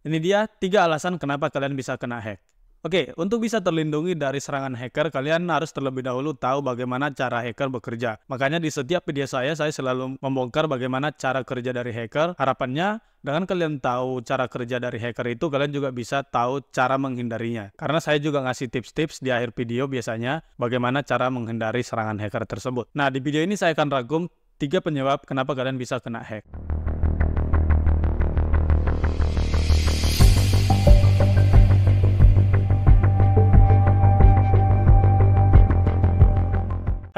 Ini dia 3 alasan kenapa kalian bisa kena hack. Oke, untuk bisa terlindungi dari serangan hacker, kalian harus terlebih dahulu tahu bagaimana cara hacker bekerja. Makanya di setiap video saya selalu membongkar bagaimana cara kerja dari hacker. Harapannya, dengan kalian tahu cara kerja dari hacker itu, kalian juga bisa tahu cara menghindarinya. Karena saya juga ngasih tips-tips di akhir video biasanya, bagaimana cara menghindari serangan hacker tersebut. Nah, di video ini saya akan rangkum 3 penyebab kenapa kalian bisa kena hack.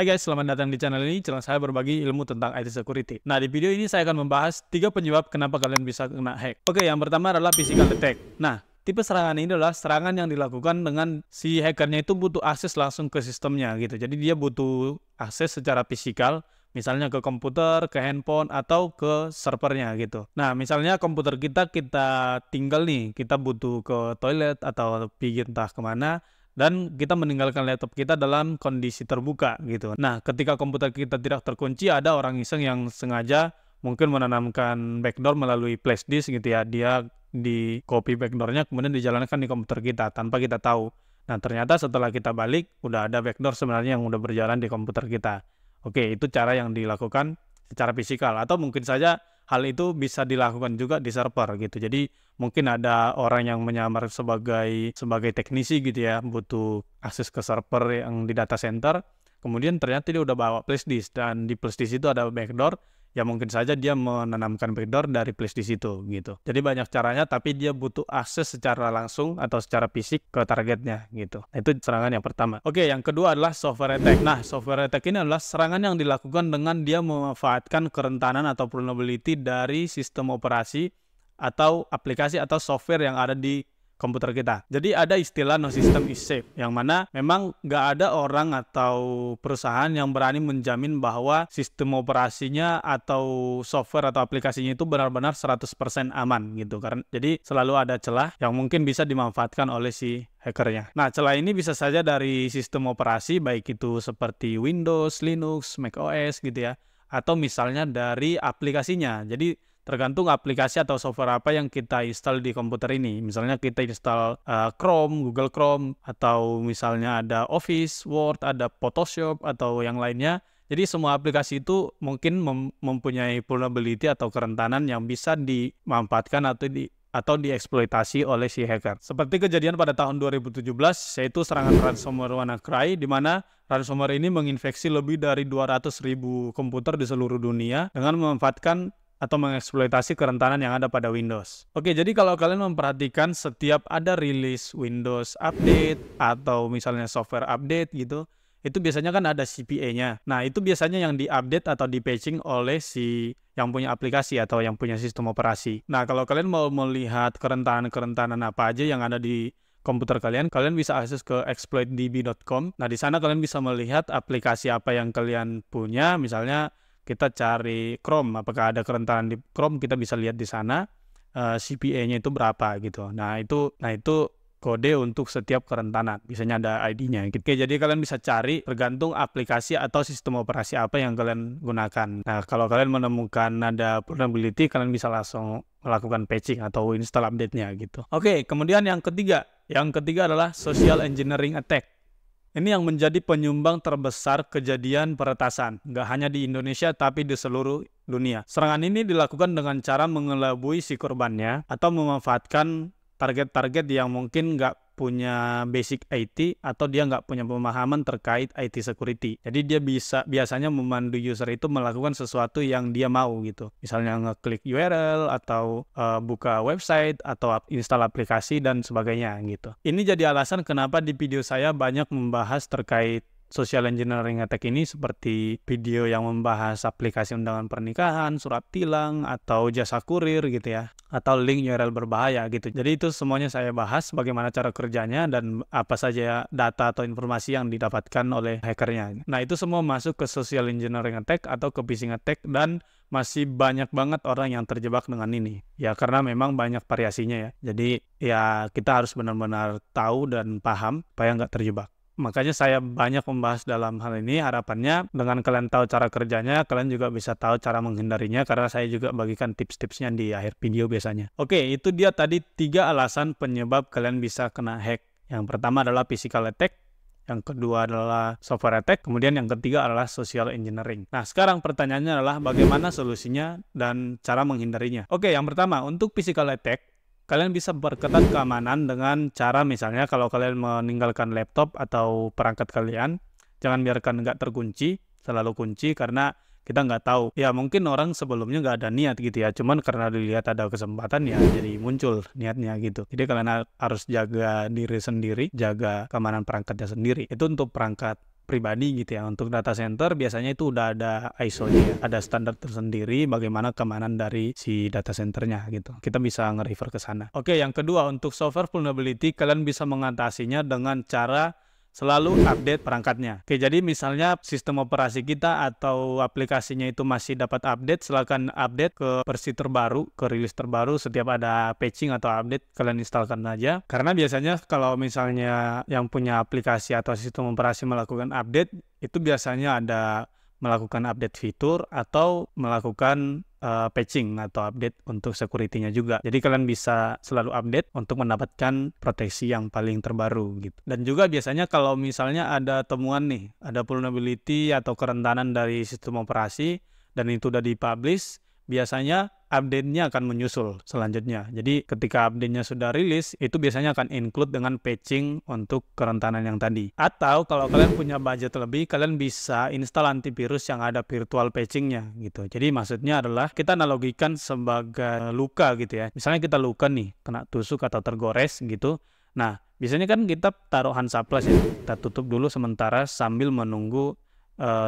Hai guys, selamat datang di channel ini. Channel saya berbagi ilmu tentang IT security. Nah, di video ini saya akan membahas 3 penyebab kenapa kalian bisa kena hack. Oke, yang pertama adalah physical attack. Nah, tipe serangan ini adalah serangan yang dilakukan dengan si hackernya itu butuh akses langsung ke sistemnya gitu. Jadi dia butuh akses secara fisikal, misalnya ke komputer, ke handphone, atau ke servernya gitu. Nah, misalnya komputer kita tinggal nih, kita butuh ke toilet atau pergi entah kemana, dan kita meninggalkan laptop kita dalam kondisi terbuka gitu. Nah, ketika komputer kita tidak terkunci, ada orang iseng yang sengaja mungkin menanamkan backdoor melalui flash disk gitu ya. Dia di copy backdoornya kemudian dijalankan di komputer kita tanpa kita tahu. Nah, ternyata setelah kita balik, udah ada backdoor sebenarnya yang udah berjalan di komputer kita. Oke, itu cara yang dilakukan secara fisikal, atau mungkin saja hal itu bisa dilakukan juga di server gitu. Jadi mungkin ada orang yang menyamar sebagai teknisi gitu ya, butuh akses ke server yang di data center, kemudian ternyata dia udah bawa flash disk, dan di flash disk itu ada backdoor, ya mungkin saja dia menanamkan backdoor dari flash disk itu gitu. Jadi banyak caranya, tapi dia butuh akses secara langsung atau secara fisik ke targetnya gitu. Nah, itu serangan yang pertama. Oke, yang kedua adalah software attack. Nah, software attack ini adalah serangan yang dilakukan dengan dia memanfaatkan kerentanan atau vulnerability dari sistem operasi atau aplikasi atau software yang ada di komputer kita. Jadi ada istilah no system is safe, yang mana memang nggak ada orang atau perusahaan yang berani menjamin bahwa sistem operasinya atau software atau aplikasinya itu benar-benar 100% aman gitu. Karena jadi selalu ada celah yang mungkin bisa dimanfaatkan oleh si hackernya. Nah, celah ini bisa saja dari sistem operasi, baik itu seperti Windows, Linux, macOS gitu ya, atau misalnya dari aplikasinya. Jadi tergantung aplikasi atau software apa yang kita install di komputer ini. Misalnya kita install Chrome, Google Chrome, atau misalnya ada Office, Word, ada Photoshop, atau yang lainnya. Jadi semua aplikasi itu mungkin mempunyai vulnerability atau kerentanan yang bisa dimanfaatkan atau dieksploitasi oleh si hacker. Seperti kejadian pada tahun 2017, yaitu serangan ransomware WannaCry, di mana ransomware ini menginfeksi lebih dari 200.000 komputer di seluruh dunia dengan memanfaatkan atau mengeksploitasi kerentanan yang ada pada Windows. Oke, jadi kalau kalian memperhatikan setiap ada rilis Windows update atau misalnya software update gitu, itu biasanya kan ada CPA-nya. Nah, itu biasanya yang diupdate atau di-patching oleh si yang punya aplikasi atau yang punya sistem operasi. Nah, kalau kalian mau melihat kerentanan-kerentanan apa aja yang ada di komputer kalian bisa akses ke exploitdb.com. Nah, di sana kalian bisa melihat aplikasi apa yang kalian punya. Misalnya kita cari Chrome, apakah ada kerentanan di Chrome, kita bisa lihat di sana CPA-nya itu berapa gitu. Nah, itu kode untuk setiap kerentanan. Biasanya ada ID-nya. Oke, jadi kalian bisa cari tergantung aplikasi atau sistem operasi apa yang kalian gunakan. Nah, kalau kalian menemukan ada vulnerability, kalian bisa langsung melakukan patching atau install update-nya gitu. Oke, kemudian yang ketiga. Yang ketiga adalah social engineering attack. Ini yang menjadi penyumbang terbesar kejadian peretasan, nggak hanya di Indonesia tapi di seluruh dunia. Serangan ini dilakukan dengan cara mengelabui si korbannya atau memanfaatkan target-target yang mungkin nggak punya basic IT atau dia nggak punya pemahaman terkait IT security. Jadi dia biasanya memandu user itu melakukan sesuatu yang dia mau gitu. Misalnya ngeklik URL atau buka website atau install aplikasi dan sebagainya gitu. Ini jadi alasan kenapa di video saya banyak membahas terkait social engineering attack ini, seperti video yang membahas aplikasi undangan pernikahan, surat tilang, atau jasa kurir gitu ya, atau link URL berbahaya gitu. Jadi itu semuanya saya bahas bagaimana cara kerjanya dan apa saja data atau informasi yang didapatkan oleh hackernya. Nah, itu semua masuk ke social engineering attack atau ke phishing attack, dan masih banyak banget orang yang terjebak dengan ini. Ya, karena memang banyak variasinya ya. Jadi ya kita harus benar-benar tahu dan paham supaya nggak terjebak. Makanya saya banyak membahas dalam hal ini. Harapannya dengan kalian tahu cara kerjanya, kalian juga bisa tahu cara menghindarinya, karena saya juga bagikan tips-tipsnya di akhir video biasanya. Oke, itu dia tadi 3 alasan penyebab kalian bisa kena hack. Yang pertama adalah physical attack, yang kedua adalah software attack, kemudian yang ketiga adalah social engineering. Nah, sekarang pertanyaannya adalah bagaimana solusinya dan cara menghindarinya. Oke, yang pertama, untuk physical attack, kalian bisa perketat keamanan dengan cara misalnya kalau kalian meninggalkan laptop atau perangkat kalian, jangan biarkan nggak terkunci, selalu kunci, karena kita nggak tahu. Ya mungkin orang sebelumnya nggak ada niat gitu ya, cuman karena dilihat ada kesempatan ya jadi muncul niatnya gitu. Jadi kalian harus jaga diri sendiri, jaga keamanan perangkatnya sendiri. Itu untuk perangkat pribadi gitu ya. Untuk data center biasanya itu udah ada ISO-nya, ada standar tersendiri bagaimana keamanan dari si data centernya gitu. Kita bisa nge-refer ke sana. Oke, yang kedua, untuk software vulnerability kalian bisa mengatasinya dengan cara selalu update perangkatnya. Oke, jadi misalnya sistem operasi kita atau aplikasinya itu masih dapat update, silakan update ke versi terbaru, ke rilis terbaru. Setiap ada patching atau update, kalian instalkan aja. Karena biasanya kalau misalnya yang punya aplikasi atau sistem operasi melakukan update, itu biasanya ada melakukan update fitur atau melakukan patching atau update untuk security-nya juga. Jadi kalian bisa selalu update untuk mendapatkan proteksi yang paling terbaru gitu. Dan juga biasanya kalau misalnya ada temuan nih, ada vulnerability atau kerentanan dari sistem operasi dan itu udah dipublish, biasanya update-nya akan menyusul selanjutnya. Jadi ketika update-nya sudah rilis, itu biasanya akan include dengan patching untuk kerentanan yang tadi. Atau kalau kalian punya budget lebih, kalian bisa install antivirus yang ada virtual patching-nya gitu. Jadi maksudnya adalah kita analogikan sebagai luka gitu ya. Misalnya kita luka nih, kena tusuk atau tergores gitu. Nah, biasanya kan kita taruh Hansaplast ya. Kita tutup dulu sementara sambil menunggu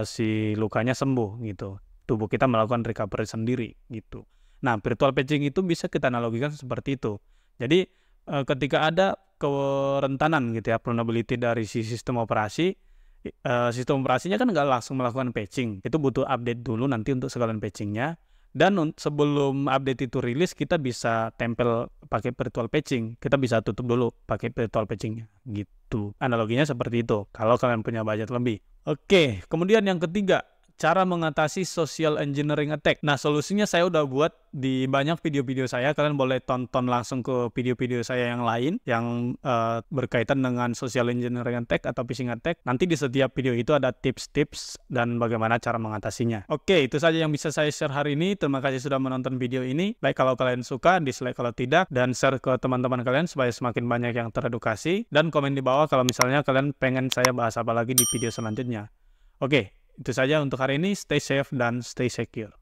si lukanya sembuh gitu. Tubuh kita melakukan recovery sendiri gitu. Nah, virtual patching itu bisa kita analogikan seperti itu. Jadi ketika ada kerentanan gitu ya, vulnerability dari si sistem operasi, sistem operasinya kan nggak langsung melakukan patching. Itu butuh update dulu nanti untuk sekalian patchingnya. Dan sebelum update itu rilis, kita bisa tempel pakai virtual patching. Kita bisa tutup dulu pakai virtual patchingnya gitu. Analoginya seperti itu kalau kalian punya budget lebih. Oke, kemudian yang ketiga, cara mengatasi social engineering attack. Nah, solusinya saya udah buat di banyak video-video saya. Kalian boleh tonton langsung ke video-video saya yang lain yang berkaitan dengan social engineering attack atau phishing attack. Nanti di setiap video itu ada tips-tips dan bagaimana cara mengatasinya. Oke, itu saja yang bisa saya share hari ini. Terima kasih sudah menonton video ini. Like kalau kalian suka, dislike kalau tidak, dan share ke teman-teman kalian supaya semakin banyak yang teredukasi. Dan komen di bawah kalau misalnya kalian pengen saya bahas apa lagi di video selanjutnya. Oke. Itu saja untuk hari ini. Stay safe dan stay secure.